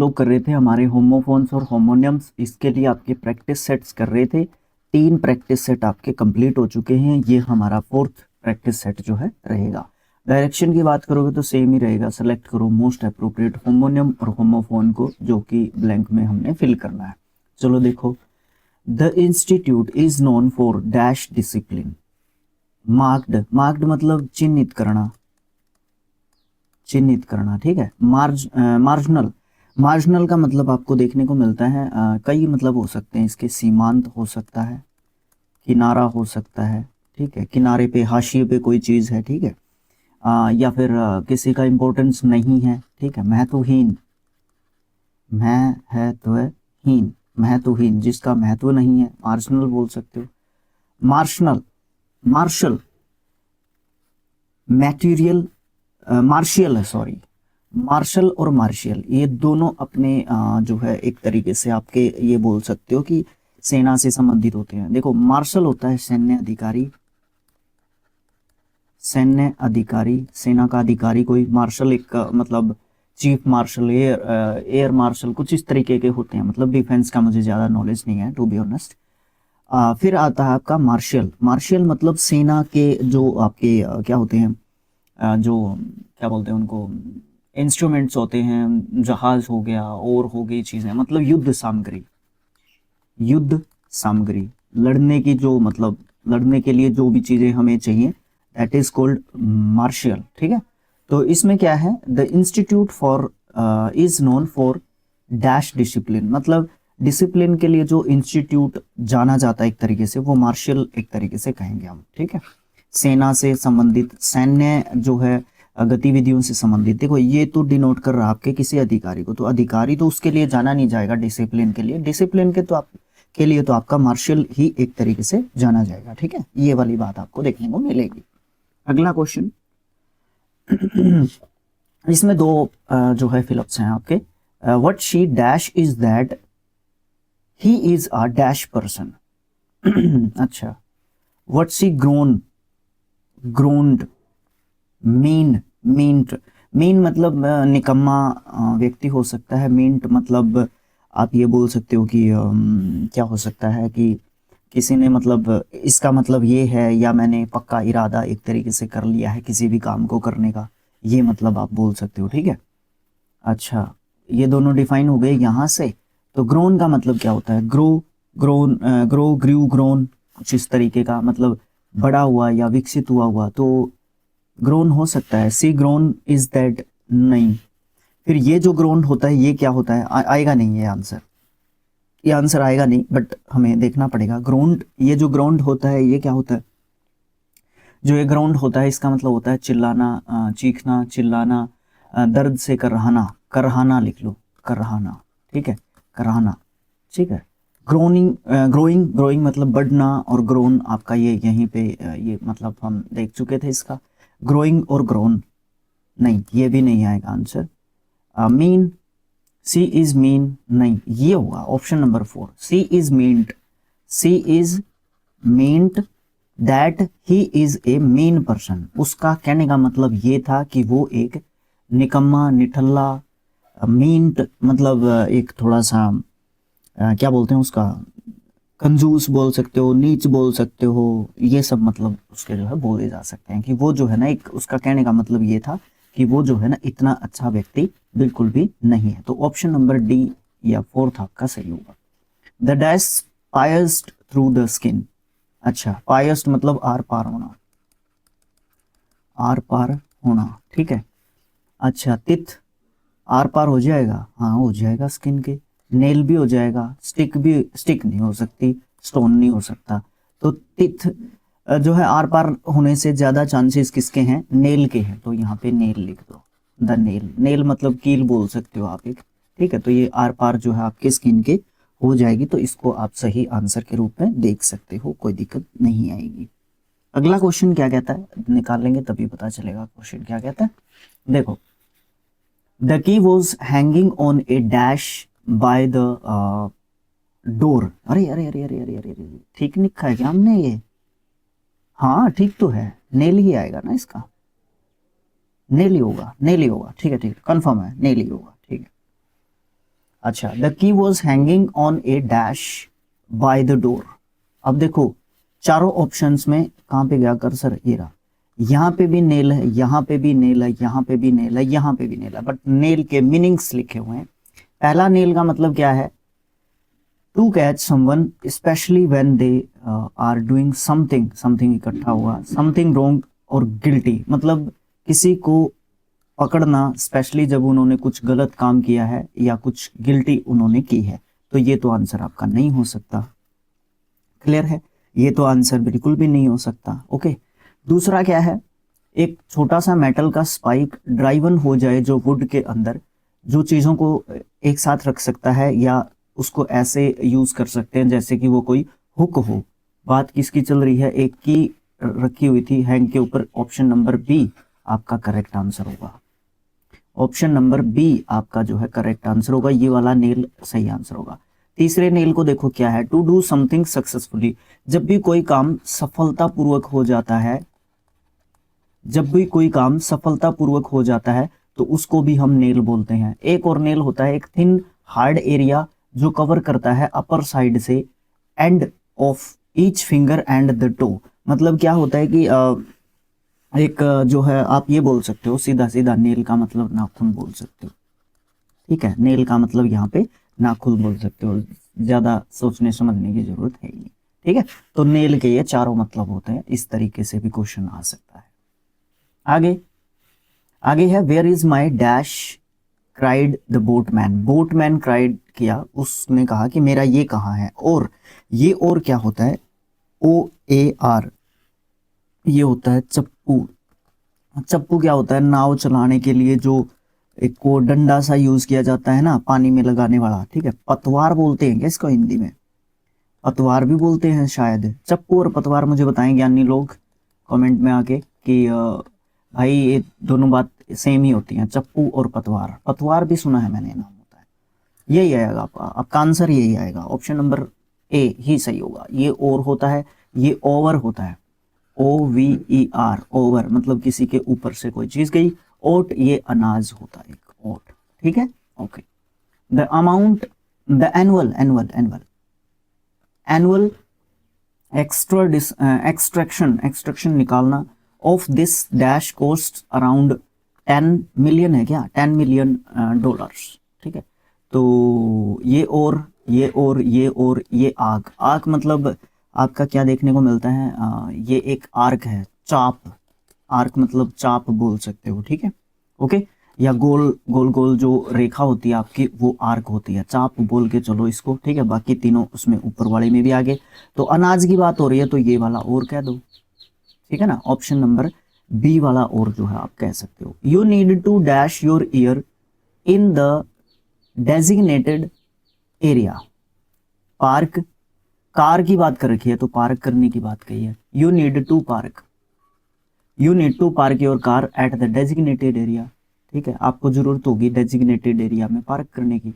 लोग कर रहे थे हमारे होमोफोन्स और होमोनियम्स, इसके लिए आपके प्रैक्टिस सेट्स कर रहे थे। 3 प्रैक्टिस सेट आपके कंप्लीट हो चुके हैं। ये हमारा 4th प्रैक्टिस सेट जो है रहेगा। डायरेक्शन की बात करोगे तो सेम ही रहेगा। सेलेक्ट करो मोस्ट अप्रोप्रिएट होमोनियम और होमोफोन को, जो कि ब्लैंक में हमने फिल करना है। चलो देखो, the institute is known for dash discipline. Marked, marked मतलब चिन्हित करना, चिन्हित करना, ठीक है। मार्जिनल, मार्जिनल का मतलब आपको देखने को मिलता है कई मतलब हो सकते हैं इसके। सीमांत हो सकता है, किनारा हो सकता है, ठीक है, किनारे पे हाशिए पे कोई चीज़ है, ठीक है। या फिर किसी का इम्पोर्टेंस नहीं है, ठीक है। महत्वहीन, महत्वहीन, महत्वहीन जिसका महत्व नहीं है, मार्जिनल बोल सकते हो। मार्शनल, मार्शल, मैटेरियल, मार्शियल है, सॉरी। मार्शल और मार्शियल ये दोनों अपने जो है एक तरीके से आपके ये बोल सकते हो कि सेना से संबंधित होते हैं। देखो, मार्शल होता है सैन्य अधिकारी, सैन्य अधिकारी, सेना का अधिकारी कोई। मार्शल एक मतलब चीफ मार्शल, एयर मार्शल, कुछ इस तरीके के होते हैं। मतलब डिफेंस का मुझे ज़्यादा नॉलेज नहीं है, टू बी ऑनेस्ट। फिर आता है आपका मार्शियल। मार्शियल मतलब सेना के जो आपके क्या होते हैं, जो क्या बोलते हैं उनको, इंस्ट्रूमेंट्स होते हैं, जहाज हो गया और हो गई चीज़ें, मतलब युद्ध सामग्री, युद्ध सामग्री, लड़ने की जो मतलब लड़ने के लिए जो भी चीज़ें हमें चाहिए, दैट इज कॉल्ड मार्शियल, ठीक है। तो इसमें क्या है, the institute for is known for dash discipline, मतलब डिसिप्लिन के लिए जो इंस्टीट्यूट जाना जाता है एक तरीके से, वो मार्शियल एक तरीके से कहेंगे हम, ठीक है। सेना से संबंधित, सैन्य जो है गतिविधियों से संबंधित। देखो, ये तो डिनोट कर रहा है आपके किसी अधिकारी को, तो अधिकारी तो उसके लिए जाना नहीं जाएगा डिसिप्लिन के लिए। डिसिप्लिन के तो आप के लिए तो आपका मार्शल ही एक तरीके से जाना जाएगा, ठीक है। ये वाली बात आपको देखने को मिलेगी। अगला क्वेश्चन, इसमें दो जो है फिलअप्स हैं आपके। What she dash is that he is a dash person. अच्छा, what she grown, groaned, mean, meant, mean मतलब निकम्मा व्यक्ति हो सकता है। मीन्ट मतलब आप ये बोल सकते हो कि क्या हो सकता है कि किसी ने मतलब इसका मतलब ये है, या मैंने पक्का इरादा एक तरीके से कर लिया है किसी भी काम को करने का, ये मतलब आप बोल सकते हो, ठीक है। अच्छा, ये दोनों डिफाइन हो गए यहाँ से। तो ग्रोन का मतलब क्या होता है, ग्रो, ग्रोन, ग्रो, ग्रू, ग्रोन, कुछ इस तरीके का मतलब बड़ा हुआ या विकसित हुआ हुआ, तो ग्रोन हो सकता है। सी ग्रोन इज दैट, नहीं। फिर ये जो ग्रोन होता है ये क्या होता है, आएगा नहीं ये आंसर, ये आंसर आएगा नहीं, बट हमें देखना पड़ेगा। ग्राउंड, ये जो ग्राउंड होता है ये क्या होता है, जो ये ग्राउंड होता है इसका मतलब होता है चिल्लाना, चीखना, चिल्लाना, दर्द से करहाना, करहाना लिख लो, करहाना, ठीक है, करहाना, ठीक है। ग्रोनिंग, ग्रोइंग, ग्रोइंग मतलब बढ़ना, और ग्रोन आपका ये यहीं पे ये मतलब हम देख चुके थे इसका। ग्रोइंग और ग्रोन, नहीं ये भी नहीं आएगा answer. Mean, she is mean, नहीं ये होगा option number 4, she is meant, she is meant that he is a mean person. उसका कहने का मतलब ये था कि वो एक निकम्मा, निठल्ला, मीन्ट मतलब एक थोड़ा सा क्या बोलते हैं उसका, कंजूस बोल सकते हो, नीच बोल सकते हो, ये सब मतलब उसके जो है बोले जा सकते हैं कि वो जो है ना, एक उसका कहने का मतलब ये था कि वो जो है ना इतना अच्छा व्यक्ति बिल्कुल भी नहीं है। तो ऑप्शन नंबर डी या 4th आपका सही होगा। The dash pierced through the skin. अच्छा, पायस्ड मतलब आर पार होना, आर पार होना, ठीक है। अच्छा, तिथ आर पार हो जाएगा, हाँ हो जाएगा स्किन के। नेल भी हो जाएगा, स्टिक भी, स्टिक नहीं हो सकती, स्टोन नहीं हो सकता। तो तिथ जो है आर पार होने से ज्यादा चांसेस किसके हैं, नेल के हैं, तो यहाँ पे नेल लिख दो। द नेल, नेल मतलब कील बोल सकते हो आप एक, ठीक है। तो ये आर पार जो है आपके स्किन के हो जाएगी, तो इसको आप सही आंसर के रूप में देख सकते हो, कोई दिक्कत नहीं आएगी। अगला क्वेश्चन क्या कहता है, निकाल लेंगे तभी पता चलेगा क्वेश्चन क्या कहता है। देखो, the key was hanging on A dash by the door. अरे अरे अरे अरे अरे अरे अरे, ठीक लिखा है क्या हमने ये, हाँ ठीक तो है, नेल ही आएगा ना इसका, नेल ही होगा, नेल ही होगा, ठीक है, ठीक है, कंफर्म है, नेल ही होगा, ठीक है। अच्छा, the key was hanging on A dash by the door. अब देखो चारों ऑप्शंस में कहाँ पे गया कर्सर, ये रहा, यहाँ पे भी नेल है, यहाँ पे भी नेल है, यहाँ पे भी नेल है, यहाँ पे भी नेल है, बट नेल के मीनिंग्स लिखे हुए हैं। पहला नेल का मतलब क्या है, to catch someone specially when they are doing something, something इकट्ठा हुआ, समथिंग रॉन्ग और गिल्टी, मतलब किसी को पकड़ना स्पेशली जब उन्होंने कुछ गलत काम किया है या कुछ गिल्टी उन्होंने की है। तो ये तो आंसर आपका नहीं हो सकता, क्लियर है, ये तो आंसर बिल्कुल भी नहीं हो सकता। ओके, दूसरा क्या है, एक छोटा सा मेटल का स्पाइक ड्राइवन हो जाए जो वुड के अंदर, जो चीज़ों को एक साथ रख सकता है या उसको ऐसे यूज कर सकते हैं जैसे कि वो कोई हुक हो। बात किसकी चल रही है, एक की रखी हुई थी हैंग के ऊपर। ऑप्शन नंबर बी आपका करेक्ट आंसर होगा, ऑप्शन नंबर बी आपका जो है करेक्ट आंसर होगा, ये वाला नेल सही आंसर होगा। तीसरे नेल को देखो क्या है, टू डू समथिंग सक्सेसफुली, जब भी कोई काम सफलतापूर्वक हो जाता है, जब भी कोई काम सफलतापूर्वक हो जाता है तो उसको भी हम नेल बोलते हैं। एक और नेल होता है, एक थिन हार्ड एरिया जो कवर करता है अपर साइड से end of each finger and the toe. मतलब क्या होता है कि एक जो है आप ये बोल सकते हो सीधा सीधा, नेल का मतलब नाखून बोल सकते हो, ठीक है, नेल का मतलब यहाँ पे नाखून बोल सकते हो, ज्यादा सोचने समझने की जरूरत है ही नहीं, ठीक है। तो नेल के ये चारों मतलब होते हैं, इस तरीके से भी क्वेश्चन आ सकता है। आगे आगे है, where is my dash cried the boatman, boatman cried किया, उसने कहा कि मेरा ये कहाँ है। और ये और क्या होता है, ओ ए आर, ये होता है चप्पू। चप्पू क्या होता है, नाव चलाने के लिए जो एक को डंडा सा यूज किया जाता है ना पानी में लगाने वाला, ठीक है। पतवार बोलते हैं क्या इसको हिंदी में, पतवार भी बोलते हैं शायद। चप्पू और पतवार मुझे बताएं ज्ञानी लोग कमेंट में आके कि भाई ये दोनों बात सेम ही होती हैं, चप्पू और पतवार। पतवार भी सुना है मैंने नाम होता है, यही आएगा आपका आंसर, यही आएगा, ऑप्शन नंबर ए ही सही होगा। ये और होता है, ये ओवर होता है, OVER, ओवर मतलब किसी के ऊपर से कोई चीज गई। ओट ये अनाज होता है, एक ओट, ठीक है। Okay, the amount, the annual annual annual annual extraction निकालना of this dash cost around 10 million है क्या, 10 मिलियन डॉलर्स, ठीक है। तो ये और ये और ये और ये आग, आग मतलब आपका क्या देखने को मिलता है, ये एक आर्क है, चाप, आर्क मतलब चाप बोल सकते हो, ठीक है। ओके, या गोल गोल गोल जो रेखा होती है आपकी वो आर्क होती है, चाप बोल के चलो इसको, ठीक है। बाकी तीनों उसमें ऊपर वाले में भी आगे। तो अनाज की बात हो रही है तो ये वाला और कह दो, ठीक है ना, ऑप्शन नंबर बी वाला और जो है आप कह सकते हो। You need to dash your year in the designated area, park, car की बात कर रखी है तो पार्क करने की बात कही है। You need to park, you need to park your car at the designated area, ठीक है। आपको जरूरत होगी डेजिग्नेटेड एरिया में पार्क करने की।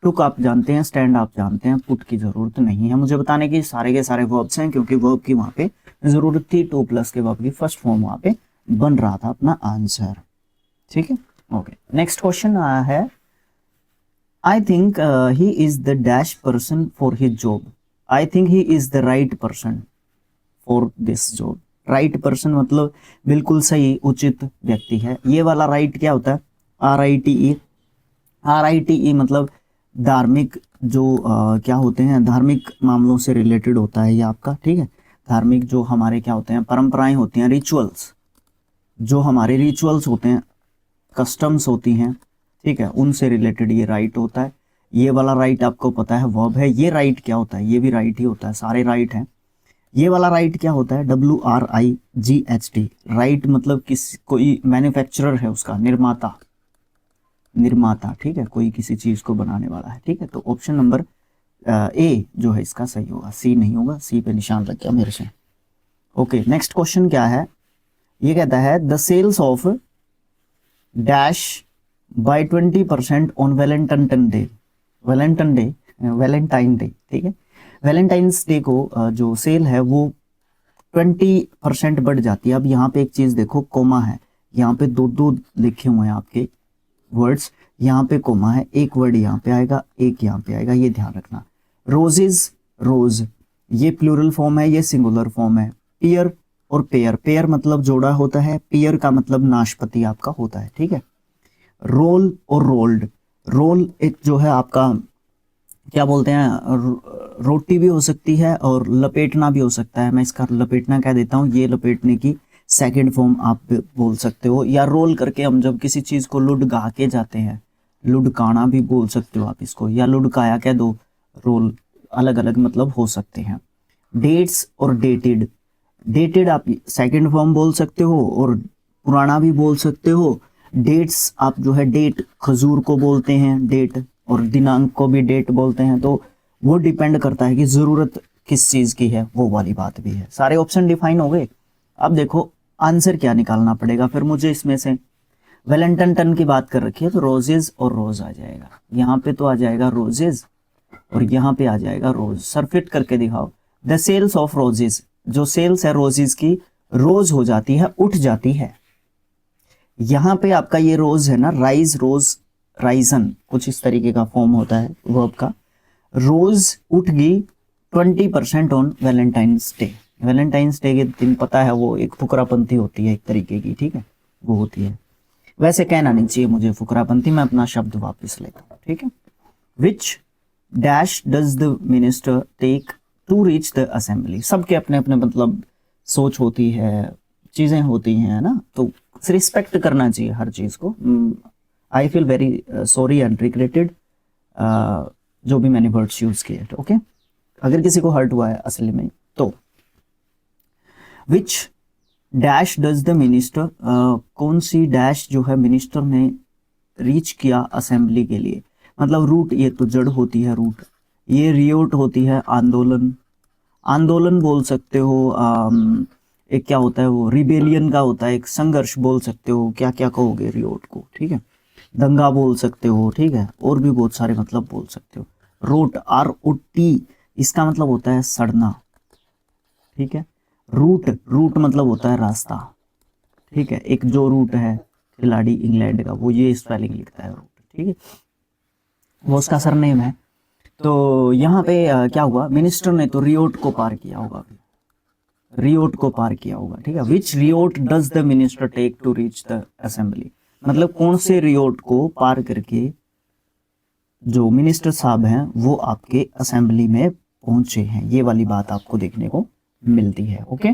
टुक आप जानते हैं, स्टैंड आप जानते हैं, पुट की जरूरत नहीं है मुझे बताने की, सारे के सारे वर्ब्स हैं क्योंकि वर्ब की वहां पे जरूरत थी, 2+ के वर्ब की फर्स्ट फॉर्म वहां पे बन रहा था अपना आंसर, ठीक है। ओके, नेक्स्ट क्वेश्चन आया है, I think he is the dash person for his job, I think he is the right person for this job. Right person मतलब बिल्कुल सही उचित व्यक्ति है। ये वाला राइट क्या होता है, RITE, RITE मतलब धार्मिक जो क्या होते हैं, धार्मिक मामलों से रिलेटेड होता है ये आपका, ठीक है। धार्मिक जो हमारे क्या होते हैं, परंपराएं होती हैं, रिचुअल्स, जो हमारे रिचुअल्स होते हैं, कस्टम्स होती हैं, ठीक है, उनसे रिलेटेड ये राइट होता है। ये वाला राइट आपको पता है वर्ब है। ये राइट क्या होता है, ये भी राइट ही होता है, सारे राइट हैं। ये वाला राइट क्या होता है, WRIGHT, राइट मतलब किस कोई मैन्युफैक्चरर है उसका, निर्माता, निर्माता, ठीक है, कोई किसी चीज को बनाने वाला है, ठीक है। तो ऑप्शन नंबर ए जो है इसका सही होगा, सी नहीं होगा, सी पे निशान रख गया मेरे से। ओके, नेक्स्ट क्वेश्चन क्या है, ये कहता है the sales of dash by 20% on Valentine day, Valentine day, ठीक है। वैलेंटाइंस डे को जो सेल है वो 20% बढ़ जाती है। अब यहाँ पे एक चीज देखो, कोमा है, यहाँ पे दो लिखे हुए हैं आपके वर्ड्स, यहाँ पे कोमा है, एक वर्ड यहाँ पे आएगा, एक यहाँ पे आएगा, ये ध्यान रखना। रोजेज, रोज, ये प्लूरल फॉर्म है, ये सिंगुलर फॉर्म है। पियर और पेयर, पेयर मतलब जोड़ा होता है, पियर का मतलब नाशपाती आपका होता है, ठीक है। रोल और रोल्ड, रोल एक जो है आपका क्या बोलते हैं, रोटी भी हो सकती है और लपेटना भी हो सकता है। मैं इसका लपेटना कह देता हूँ, ये लपेटने की सेकंड फॉर्म आप बोल सकते हो। या रोल करके हम जब किसी चीज़ को लुढ़का के जाते हैं, लुढ़काना भी बोल सकते हो आप इसको, या लुढ़काया कह दो, रोल अलग अलग मतलब हो सकते हैं। डेट्स और डेटेड, डेटेड आप सेकंड फॉर्म बोल सकते हो और पुराना भी बोल सकते हो। डेट्स आप जो है डेट खजूर को बोलते हैं डेट, और दिनांक को भी डेट बोलते हैं। तो वो डिपेंड करता है कि ज़रूरत किस चीज़ की है, वो वाली बात भी है। सारे ऑप्शन डिफाइन हो गए। अब देखो आंसर क्या निकालना पड़ेगा फिर मुझे इसमें से। वैलेंटाइन टन की बात कर रखी है तो रोजेज और रोज आ जाएगा। यहाँ पे तो आ जाएगा रोजेज और यहाँ पे आ जाएगा रोज। सर फिट करके दिखाओ। द सेल्स ऑफ रोजेज, जो सेल्स है रोजेज की, रोज हो जाती है, उठ जाती है। यहाँ पे आपका ये रोज है ना, राइज, रोज, राइजन, कुछ इस तरीके का फॉर्म होता है वर्ब का। रोज उठ गई 20% on Valentine's day. Valentine's day के दिन पता है वो एक फुकरापंथी होती है एक तरीके की, ठीक है, वो होती है। वैसे कहना नहीं चाहिए मुझे फुकरापंथी, मैं अपना शब्द वापस लेता हूँ, ठीक है। Which dash does the minister take to reach the assembly. सबके अपने अपने मतलब सोच होती है, चीज़ें होती हैं ना, तो रिस्पेक्ट करना चाहिए हर चीज़ को। I feel very sorry and regretted जो भी मैंने वर्ड्स यूज़ किए, ओके। अगर किसी को हर्ट हुआ है असली में तो। विच डैश डज द मिनिस्टर, कौन सी डैश जो है मिनिस्टर ने रीच किया असेंबली के लिए, मतलब रूट, ये तो जड़ होती है रूट, ये रियोट होती है आंदोलन, आंदोलन बोल सकते हो। एक क्या होता है वो रिबेलियन का होता है, एक संघर्ष बोल सकते हो, क्या क्या कहोगे रियोट को, ठीक है। दंगा बोल सकते हो, ठीक है, और भी बहुत सारे मतलब बोल सकते हो। रोट, ROT, इसका मतलब होता है सड़ना, ठीक है। रूट, रूट मतलब होता है रास्ता, ठीक है। एक जो रूट है खिलाड़ी इंग्लैंड का, वो ये स्पेलिंग लिखता है रूट, ठीक है, वो उसका सरनेम है। तो यहाँ पे क्या हुआ, मिनिस्टर ने तो रियोट को पार किया होगा, रियोट को पार किया होगा, ठीक है। Which route does the minister take to reach the assembly, मतलब कौन से रियोट को पार करके जो मिनिस्टर साहब हैं वो आपके असेंबली में पहुंचे हैं, ये वाली बात आपको देखने को मिलती है, ओके।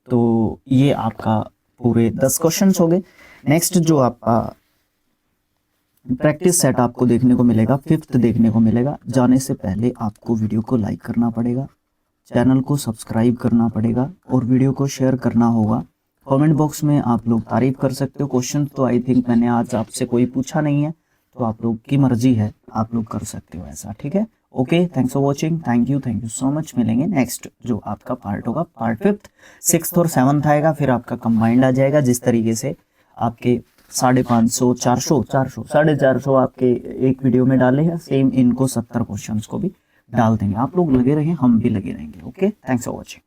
तो ये आपका पूरे 10 क्वेश्चंस हो गए। नेक्स्ट जो आपका प्रैक्टिस सेट आपको देखने को मिलेगा, 5th देखने को मिलेगा। जाने से पहले आपको वीडियो को लाइक करना पड़ेगा, चैनल को सब्सक्राइब करना पड़ेगा और वीडियो को शेयर करना होगा। कमेंट बॉक्स में आप लोग तारीफ कर सकते हो। क्वेश्चन तो आई थिंक मैंने आज आपसे कोई पूछा नहीं है, तो आप लोग की मर्जी है, आप लोग कर सकते हो ऐसा, ठीक है। Okay, thanks for watching, thank you so much. मिलेंगे नेक्स्ट जो आपका पार्ट होगा, पार्ट 5th, 6th और 7th आएगा, फिर आपका कंबाइंड आ जाएगा। जिस तरीके से आपके 550, 400, 450 आपके एक वीडियो में डाले हैं, सेम इनको 70 क्वेश्चंस को भी डाल देंगे। आप लोग लगे रहें, हम भी लगे रहेंगे। Okay, thanks for watching.